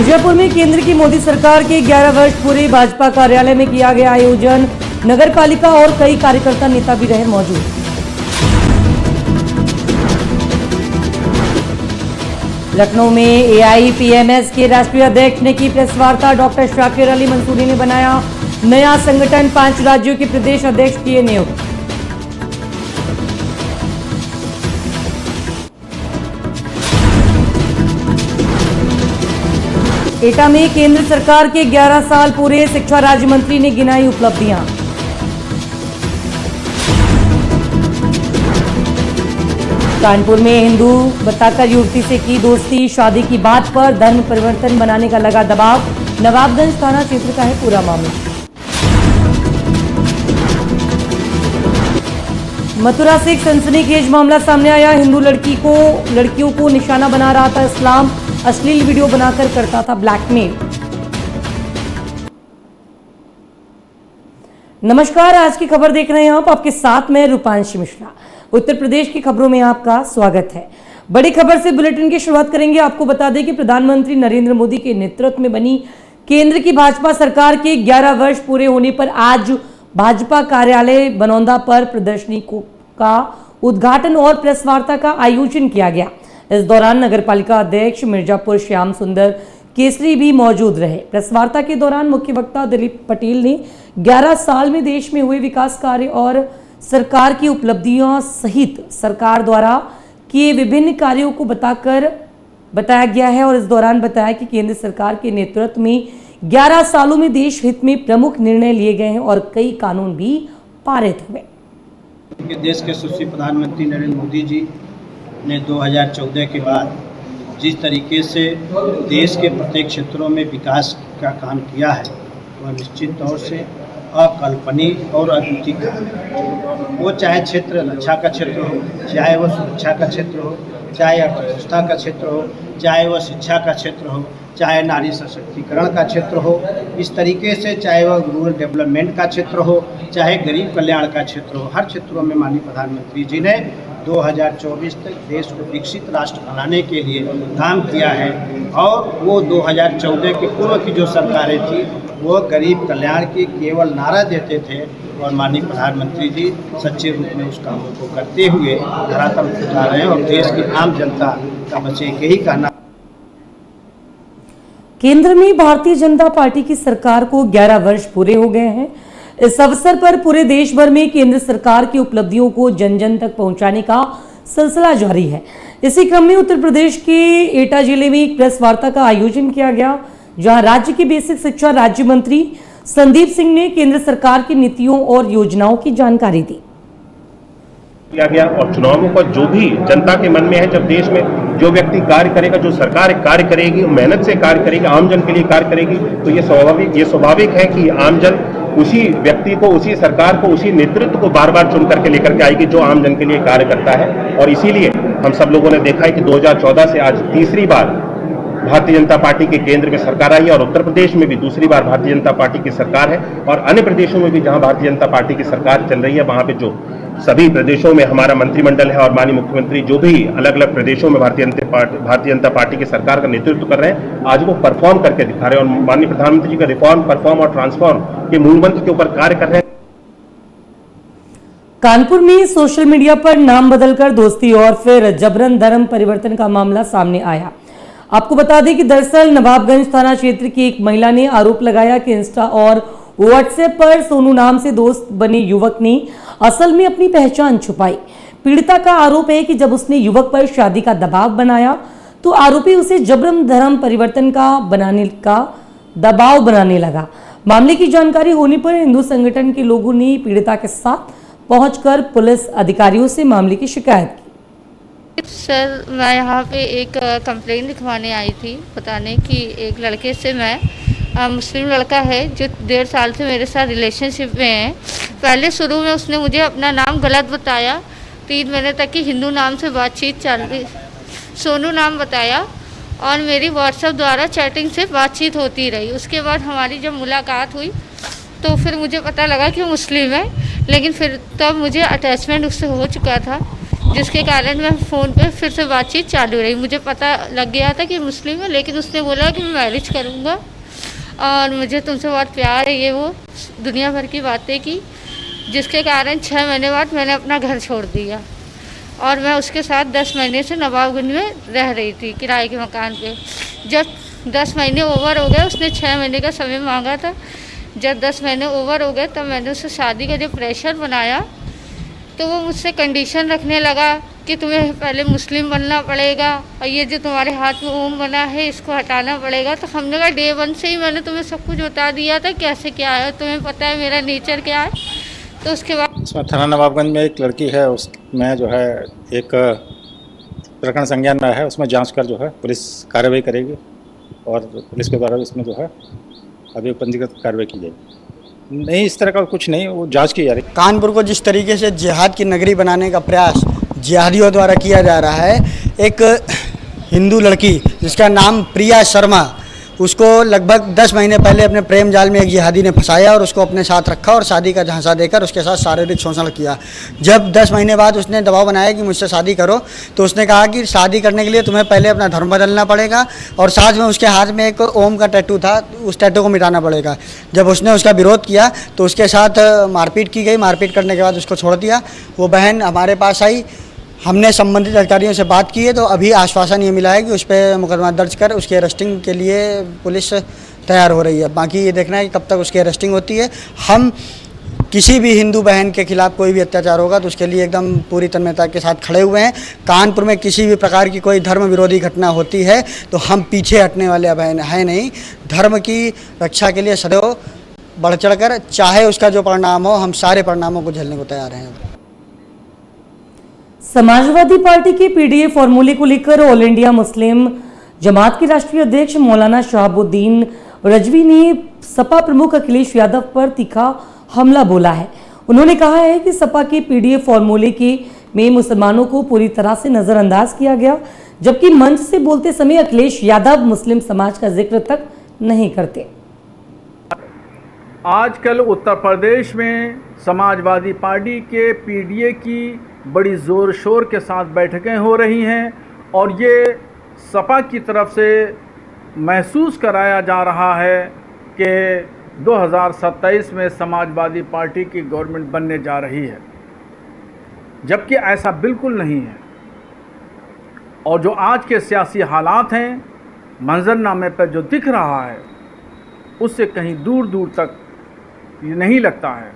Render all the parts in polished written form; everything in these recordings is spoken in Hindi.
मिर्जापुर में केंद्र की मोदी सरकार के 11 वर्ष पूरे भाजपा कार्यालय में किया गया आयोजन। नगर पालिका और कई कार्यकर्ता नेता भी रहे मौजूद। लखनऊ में एआईपीएमएस के राष्ट्रीय अध्यक्ष ने की प्रेस वार्ता। डॉक्टर शाकिर अली मंसूरी ने बनाया नया संगठन। 5 राज्यों के प्रदेश अध्यक्ष किए नियुक्त। एटा में केंद्र सरकार के 11 साल पूरे। शिक्षा राज्य मंत्री ने गिनाई उपलब्धियां। कानपुर में हिंदू बताकर युवती से की दोस्ती। शादी की बात पर धर्म परिवर्तन बनाने का लगा दबाव। नवाबगंज थाना क्षेत्र का है पूरा मामला। मथुरा से एक सनसनीखेज मामला सामने आया। हिंदू लड़कियों को निशाना बना रहा था इस्लाम। अश्लील वीडियो बनाकर करता था ब्लैकमेल। नमस्कार, आज की खबर देख रहे हैं आप। आपके साथ में रूपांशी मिश्रा। उत्तर प्रदेश की खबरों में आपका स्वागत है। बड़ी खबर से बुलेटिन की शुरुआत करेंगे। आपको बता दें कि प्रधानमंत्री नरेंद्र मोदी के नेतृत्व में बनी केंद्र की भाजपा सरकार के 11 वर्ष पूरे होने पर आज भाजपा कार्यालय बनौंदा पर प्रदर्शनी का उद्घाटन और प्रेस वार्ता का आयोजन किया गया। इस दौरान नगरपालिका अध्यक्ष मिर्जापुर श्याम सुंदर केसरी भी मौजूद रहे। प्रेस वार्ता के दौरान मुख्य वक्ता दिलीप पटेल ने 11 साल में देश में हुए विकास कार्य और सरकार की उपलब्धियों सहित सरकार द्वारा किए विभिन्न कार्यों को बताया गया है और इस दौरान बताया कि केंद्र सरकार के नेतृत्व में 11 सालों में देश हित में प्रमुख निर्णय लिए गए हैं और कई कानून भी पारित हुए। देश के यशस्वी प्रधानमंत्री नरेंद्र मोदी जी ने 2014 के बाद जिस तरीके से देश के प्रत्येक क्षेत्रों में विकास का काम किया है वह निश्चित तौर से अकल्पनीय और अद्वितीय काम है। वो चाहे क्षेत्र रक्षा का क्षेत्र हो, चाहे वह सुरक्षा का क्षेत्र हो, चाहे अर्थव्यवस्था का क्षेत्र हो, चाहे वह शिक्षा का क्षेत्र हो, चाहे नारी सशक्तिकरण का क्षेत्र हो, इस तरीके से चाहे वह रूरल डेवलपमेंट का क्षेत्र हो, चाहे गरीब कल्याण का क्षेत्र हो, हर क्षेत्रों में माननीय प्रधानमंत्री जी ने 2024 तक देश को विकसित राष्ट्र बनाने के लिए काम किया है। और वो 2014 के पूर्व की जो सरकारें थी वो गरीब कल्याण की केवल नारा देते थे और माननीय प्रधानमंत्री जी सच्चे रूप में उस कामों को करते हुए धरातल पर उतार रहे हैं और देश की आम जनता का बस एक ही कहना। केंद्र में भारतीय जनता पार्टी की सरकार को 11 वर्ष पूरे हो गए हैं। इस अवसर पर पूरे देश भर में केंद्र सरकार की उपलब्धियों को जन जन तक पहुंचाने का सिलसिला जारी है। इसी क्रम में उत्तर प्रदेश के एटा जिले में एक प्रेस वार्ता का आयोजन किया गया, जहां राज्य के बेसिक शिक्षा राज्य मंत्री संदीप सिंह ने केंद्र सरकार की नीतियों और योजनाओं की जानकारी दी। किया गया और चुनावों का जो भी जनता के मन में है, जब देश में जो व्यक्ति कार्य करेगा, जो सरकार कार्य करेगी, मेहनत से कार्य करेगी, आमजन के लिए कार्य करेगी, तो ये स्वाभाविक है कि आमजन उसी व्यक्ति को, उसी सरकार को, उसी नेतृत्व को बार बार चुन करके लेकर के आएगी जो आमजन के लिए कार्य करता है। और इसीलिए हम सब लोगों ने देखा है कि 2014 से आज तीसरी बार भारतीय जनता पार्टी के केंद्र में सरकार आई है और उत्तर प्रदेश में भी दूसरी बार भारतीय जनता पार्टी की सरकार है और अन्य प्रदेशों में भी जहां भारतीय जनता पार्टी की सरकार चल रही है वहां पे जो सभी प्रदेशों में हमारा मंत्रिमंडल है और माननीय मुख्यमंत्री जो भी अलग अलग प्रदेशों में भारतीय जनता पार्टी की सरकार का नेतृत्व कर रहे हैं, आज वो परफॉर्म करके दिखा रहे हैं और माननीय प्रधानमंत्री जी का रिफॉर्म, परफॉर्म और ट्रांसफॉर्म के मूल मंत्र के ऊपर कार्य कर रहे हैं। कानपुर में सोशल मीडिया पर नाम बदलकर दोस्ती और फिर जबरन धर्म परिवर्तन का मामला सामने आया। आपको बता दें कि दरअसल नवाबगंज थाना क्षेत्र की एक महिला ने आरोप लगाया कि इंस्टा और व्हाट्सएप पर सोनू नाम से दोस्त बने युवक ने असल में अपनी पहचान छुपाई। पीड़िता का आरोप है कि जब उसने युवक पर शादी का दबाव बनाया तो आरोपी उसे जबरन धर्म परिवर्तन का दबाव बनाने लगा। मामले की जानकारी होने पर हिंदू संगठन के लोगों ने पीड़िता के साथ पहुंचकर पुलिस अधिकारियों से मामले की शिकायत की। सर, मैं यहाँ पे एक कंप्लेंट लिखवाने आई थी, बताने कि एक लड़के से मैं मुस्लिम लड़का है जो 1.5 साल से मेरे साथ रिलेशनशिप में है। पहले शुरू में उसने मुझे अपना नाम गलत बताया। 3 महीने तक की हिंदू नाम से बातचीत चल रही, सोनू नाम बताया और मेरी व्हाट्सएप द्वारा चैटिंग से बातचीत होती रही। उसके बाद हमारी जब मुलाकात हुई तो फिर मुझे पता लगा कि मुस्लिम है, लेकिन फिर तब मुझे अटैचमेंट उससे हो चुका था जिसके कारण मैं फ़ोन पे फिर से बातचीत चालू रही। मुझे पता लग गया था कि मुस्लिम है, लेकिन उसने बोला कि मैं मैरिज करूँगा और मुझे तुमसे बहुत प्यार है, ये वो दुनिया भर की बातें की, जिसके कारण 6 महीने बाद मैंने अपना घर छोड़ दिया और मैं उसके साथ 10 महीने से नवाबगंज में रह रही थी किराए के मकान पे। जब 10 महीने ओवर हो गए, उसने 6 महीने का समय मांगा था, जब 10 महीने ओवर हो गए तब मैंने उससे शादी का जो प्रेशर बनाया तो वो मुझसे कंडीशन रखने लगा कि तुम्हें पहले मुस्लिम बनना पड़ेगा और ये जो तुम्हारे हाथ में ओम बना है इसको हटाना पड़ेगा। तो हमने कहा डे 1 से ही मैंने तुम्हें सब कुछ बता दिया था कैसे क्या है, तुम्हें पता है मेरा नेचर क्या है। तो उसके बाद इसमें थाना नवाबगंज में एक लड़की है, उसमें जो है एक प्रकरण संज्ञान में है, उसमें जांच कर जो है पुलिस कार्रवाई करेगी और पुलिस के द्वारा इसमें जो है अभी पंजीकृत कार्रवाई की जाएगी। नहीं, इस तरह का कुछ नहीं, वो जांच की जा रही है। कानपुर को जिस तरीके से जिहाद की नगरी बनाने का प्रयास जिहादियों द्वारा किया जा रहा है, एक हिंदू लड़की जिसका नाम प्रिया शर्मा, उसको लगभग 10 महीने पहले अपने प्रेम जाल में एक जिहादी ने फंसाया और उसको अपने साथ रखा और शादी का झांसा देकर उसके साथ शारीरिक शोषण किया। जब 10 महीने बाद उसने दबाव बनाया कि मुझसे शादी करो, तो उसने कहा कि शादी करने के लिए तुम्हें पहले अपना धर्म बदलना पड़ेगा और साथ में उसके हाथ में एक ओम का टैटू था, उस टैटू को मिटाना पड़ेगा। जब उसने उसका विरोध किया तो उसके साथ मारपीट की गई। मारपीट करने के बाद उसको छोड़ दिया। वो बहन हमारे पास आई, हमने संबंधित अधिकारियों से बात की है तो अभी आश्वासन ये मिला है कि उस पर मुकदमा दर्ज कर उसकी अरेस्टिंग के लिए पुलिस तैयार हो रही है। बाकी ये देखना है कि कब तक उसकी अरेस्टिंग होती है। हम किसी भी हिंदू बहन के खिलाफ कोई भी अत्याचार होगा तो उसके लिए एकदम पूरी तन्मयता के साथ खड़े हुए हैं। कानपुर में किसी भी प्रकार की कोई धर्म विरोधी घटना होती है तो हम पीछे हटने वाले बहन हैं नहीं। धर्म की रक्षा के लिए सदैव बढ़ चढ़ कर, चाहे उसका जो परिणाम हो, हम सारे परिणामों को झेलने को तैयार हैं। समाजवादी पार्टी के पीडीए फॉर्मूले को लेकर ऑल इंडिया मुस्लिम जमात के राष्ट्रीय अध्यक्ष मौलाना शहाबुद्दीन रजवी ने सपा प्रमुख अखिलेश यादव पर तीखा हमला बोला है। उन्होंने कहा है कि सपा के पीडीए फॉर्मूले में मुसलमानों को पूरी तरह से नजरअंदाज किया गया, जबकि मंच से बोलते समय अखिलेश यादव मुस्लिम समाज का जिक्र तक नहीं करते। आजकल उत्तर प्रदेश में समाजवादी पार्टी के पीडीए की बड़ी ज़ोर शोर के साथ बैठकें हो रही हैं और ये सपा की तरफ से महसूस कराया जा रहा है कि 2027 में समाजवादी पार्टी की गवर्नमेंट बनने जा रही है, जबकि ऐसा बिल्कुल नहीं है। और जो आज के सियासी हालात हैं, मंजरनामे पर जो दिख रहा है, उससे कहीं दूर दूर तक ये नहीं लगता है।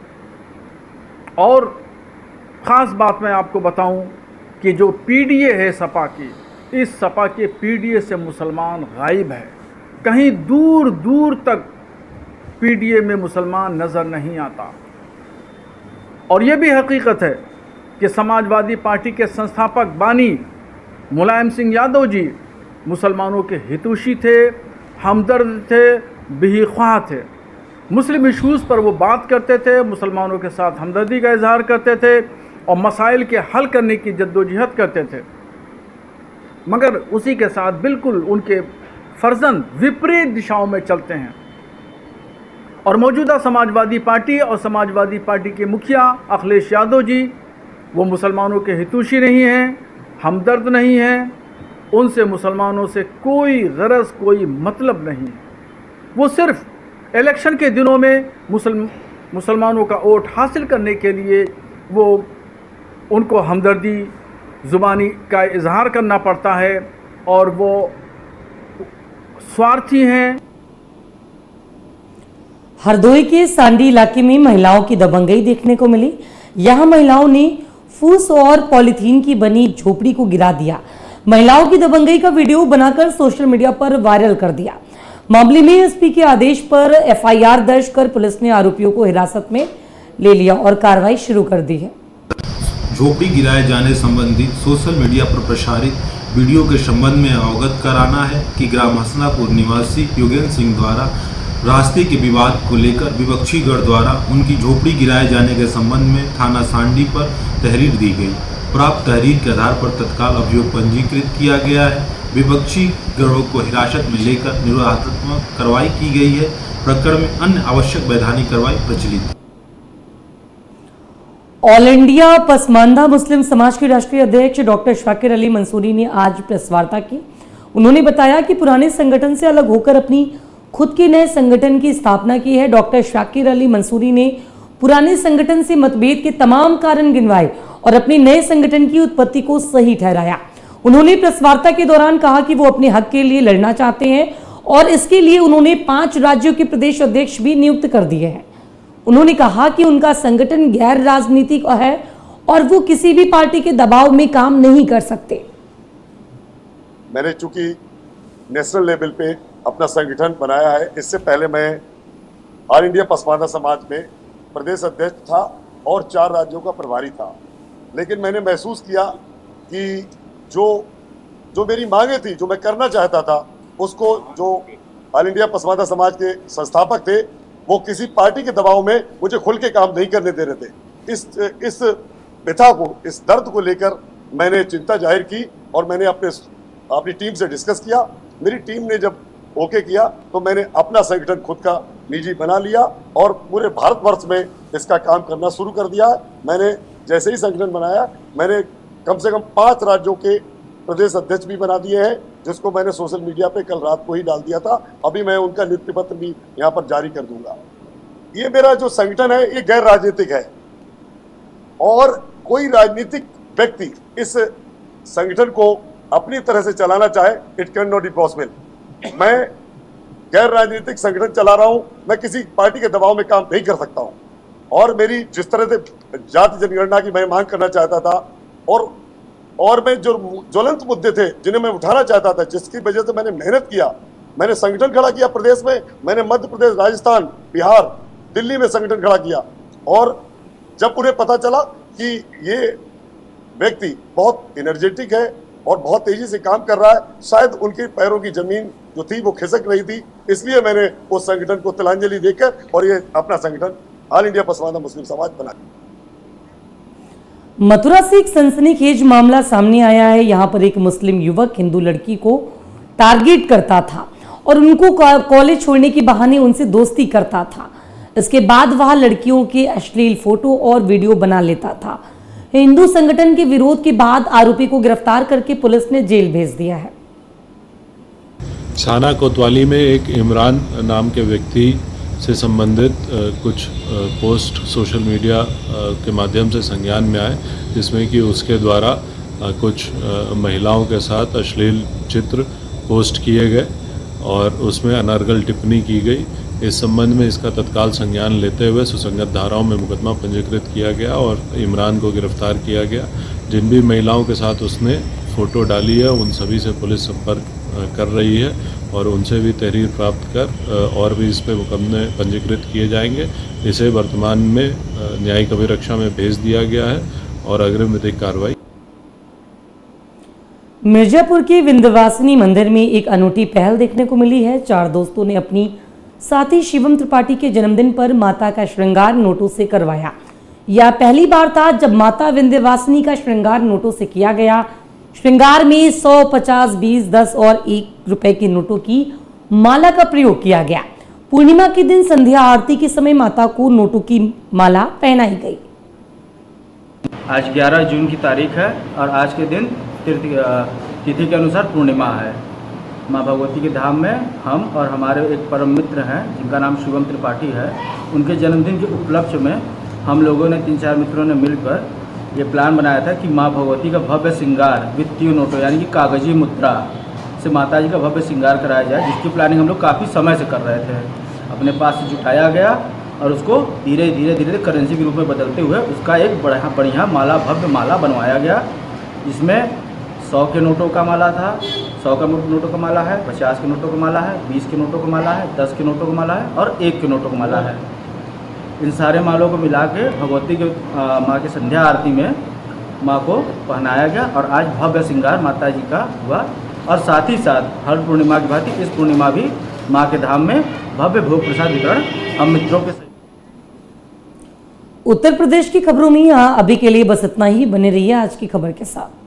और ख़ास बात मैं आपको बताऊं कि जो पीडीए है सपा की, इस सपा के पीडीए से मुसलमान गायब है। कहीं दूर दूर तक पीडीए में मुसलमान नज़र नहीं आता। और ये भी हकीकत है कि समाजवादी पार्टी के संस्थापक बानी मुलायम सिंह यादव जी मुसलमानों के हितैषी थे, हमदर्द थे, बेख्वाह थे। मुस्लिम इशूज़ पर वो बात करते थे, मुसलमानों के साथ हमदर्दी का इजहार करते थे और मसाइल के हल करने की जद्दोजहद करते थे। मगर उसी के साथ बिल्कुल उनके फर्जंद विपरीत दिशाओं में चलते हैं। और मौजूदा समाजवादी पार्टी और समाजवादी पार्टी के मुखिया अखिलेश यादव जी, वो मुसलमानों के हितैषी नहीं हैं, हमदर्द नहीं हैं, उनसे मुसलमानों से कोई गरज, कोई मतलब नहीं है। वो सिर्फ इलेक्शन के दिनों में मुसलमानों का वोट हासिल करने के लिए वो उनको हमदर्दी ज़ुबानी का इजहार करना पड़ता है और वो स्वार्थी हैं। हरदोई के सांडी इलाके में महिलाओं की दबंगई देखने को मिली। यहां महिलाओं ने फूस और पॉलीथीन की बनी झोपड़ी को गिरा दिया। महिलाओं की दबंगई का वीडियो बनाकर सोशल मीडिया पर वायरल कर दिया। मामले में एसपी के आदेश पर एफआईआर दर्ज कर पुलिस ने आरोपियों को हिरासत में ले लिया और कार्रवाई शुरू कर दी है। झोपड़ी गिराए जाने संबंधी सोशल मीडिया पर प्रसारित वीडियो के संबंध में अवगत कराना है कि ग्राम हसनापुर निवासी योगेंद्र सिंह द्वारा रास्ते के विवाद को लेकर विपक्षी गढ़ द्वारा उनकी झोपड़ी गिराए जाने के संबंध में थाना सांडी पर तहरीर दी गई। प्राप्त तहरीर के आधार पर तत्काल अभियोग पंजीकृत किया गया है। विपक्षी गढ़ों को हिरासत में लेकर निरोधात्मक कार्रवाई की गई है। प्रकरण में अन्य आवश्यक वैधानिक कार्रवाई प्रचलित है। ऑल इंडिया पसमानदा मुस्लिम समाज के राष्ट्रीय अध्यक्ष डॉक्टर शाकिर अली मंसूरी ने आज प्रेस वार्ता की। उन्होंने बताया कि पुराने संगठन से अलग होकर अपनी खुद के नए संगठन की स्थापना की है। डॉक्टर शाकिर अली मंसूरी ने पुराने संगठन से मतभेद के तमाम कारण गिनवाए और अपने नए संगठन की उत्पत्ति को सही ठहराया। उन्होंने प्रेस वार्ता के दौरान कहा कि वो अपने हक के लिए लड़ना चाहते हैं और इसके लिए उन्होंने 5 राज्यों के प्रदेश अध्यक्ष भी नियुक्त कर दिए हैं। उन्होंने कहा कि उनका संगठन गैर राजनीतिक है और वो किसी भी पार्टी के दबाव में काम नहीं कर सकते। मैंने चूंकि नेशनल लेवल पे अपना संगठन बनाया है, इससे पहले मैं ऑल इंडिया पसमानदा समाज में प्रदेश अध्यक्ष था और 4 राज्यों का प्रभारी था। लेकिन मैंने महसूस किया कि जो मेरी मांगे थी, जो मैं करना चाहता था, उसको जो ऑल इंडिया पसमानदा समाज के संस्थापक थे वो किसी पार्टी के दबाव में मुझे खुल के काम नहीं करने दे रहे थे। इस व्यथा को, इस दर्द को लेकर मैंने चिंता जाहिर की और मैंने अपनी टीम से डिस्कस किया। मेरी टीम ने जब ओके किया तो मैंने अपना संगठन खुद का निजी बना लिया और पूरे भारतवर्ष में इसका काम करना शुरू कर दिया। मैंने जैसे ही संगठन बनाया, मैंने कम से कम 5 राज्यों के प्रदेश अध्यक्ष भी बना दिए हैं, जिसको मैंने सोशल मीडिया पे कल रात को ही डाल दिया था। अभी मैं उनका नियुक्ति पत्र भी यहाँ पर जारी कर दूंगा। ये मेरा जो संगठन है ये गैर राजनीतिक है और कोई राजनीतिक व्यक्ति इस संगठन को अपनी तरह से चलाना चाहे, it can not be possible. मैं गैर राजनीतिक संगठन चला रहा हूँ, मैं किसी पार्टी के दबाव में काम नहीं कर सकता हूँ। और मेरी जिस तरह से जाति जनगणना की मैं मांग करना चाहता था और मैं जो ज्वलंत मुद्दे थे जिन्हें मैं उठाना चाहता था, जिसकी वजह से मैंने मेहनत किया, मैंने संगठन खड़ा किया प्रदेश में, मैंने मध्य प्रदेश, राजस्थान, बिहार, दिल्ली में संगठन खड़ा किया। और जब उन्हें पता चला कि ये व्यक्ति बहुत एनर्जेटिक है और बहुत तेजी से काम कर रहा है, शायद उनके पैरों की जमीन जो थी वो खिसक रही थी, इसलिए मैंने उस संगठन को तिलांजलि देकर और ये अपना संगठन ऑल इंडिया पसमानदा मुस्लिम समाज बना। मथुरा से एक सनसनीखेज मामला सामने आया है। यहाँ पर एक मुस्लिम युवक हिंदू लड़की को टारगेट करता था और उनको कॉलेज छोड़ने के बहाने उनसे दोस्ती करता था। इसके बाद वह लड़कियों के अश्लील फोटो और वीडियो बना लेता था। हिंदू संगठन के विरोध के बाद आरोपी को गिरफ्तार करके पुलिस ने जेल भेज दिया है। छाना कोतवाली में एक इमरान नाम के व्यक्ति से संबंधित कुछ पोस्ट सोशल मीडिया के माध्यम से संज्ञान में आए, जिसमें कि उसके द्वारा कुछ महिलाओं के साथ अश्लील चित्र पोस्ट किए गए और उसमें अनर्गल टिप्पणी की गई। इस संबंध में इसका तत्काल संज्ञान लेते हुए सुसंगत धाराओं में मुकदमा पंजीकृत किया गया और इमरान को गिरफ्तार किया गया। जिन भी महिलाओं के साथ उसने फ़ोटो डाली है उन सभी से पुलिस संपर्क कर रही है और उनसे भी तहरीर प्राप्त कर और भी इस पर मुकदमे पंजीकृत किए जाएंगे। इसे वर्तमान में न्यायिक अभिरक्षा में भेज दिया गया है और अग्रिम विधिक कार्रवाई। मिर्जापुर के विंध्यवासिनी मंदिर में एक अनूठी पहल देखने को मिली है। 4 दोस्तों ने अपनी साथी शिवम त्रिपाठी के जन्मदिन पर माता का श्रृंगार नोटों से करवाया। यह पहली बार था जब माता विंध्यवासिनी का श्रृंगार नोटों से किया गया। श्रृंगार में 100, 50, 20, 10 और 1 रुपए के नोटों की माला का प्रयोग किया गया। पूर्णिमा के दिन संध्या आरती के समय माता को नोटों की माला पहनाई गई। आज 11 जून की तारीख है और आज के दिन तिथि के अनुसार पूर्णिमा है। माँ भगवती के धाम में हम और हमारे एक परम मित्र हैं जिनका नाम शिवम त्रिपाठी है, उनके जन्मदिन के उपलक्ष्य में हम लोगों ने 3-4 मित्रों ने मिलकर ये प्लान बनाया था कि माँ भगवती का भव्य श्रृंगार वित्तीय नोटों यानी कि कागजी मुद्रा से माता जी का भव्य श्रृंगार कराया जाए, जिसकी प्लानिंग हम लोग काफ़ी समय से कर रहे थे। अपने पास से जुटाया गया और उसको धीरे धीरे करेंसी के रूप में बदलते हुए उसका एक बढ़िया माला, भव्य माला बनवाया गया, जिसमें 100 के नोटों का माला था, 100 के नोटों का माला है, 50 के नोटों का माला है, 20 के नोटों का माला है, 10 के नोटों का माला है और 1 के नोटों का माला है। इन सारे मालों को मिला के भगवती के माँ की संध्या आरती में माँ को पहनाया गया और आज भव्य श्रृंगार माता जी का हुआ। और साथ ही साथ हर पूर्णिमा की भांति इस पूर्णिमा भी माँ के धाम में भव्य भोग प्रसाद वितरण हम मित्रों के। उत्तर प्रदेश की खबरों में यहाँ अभी के लिए बस इतना ही। बने रहिए आज की खबर के साथ।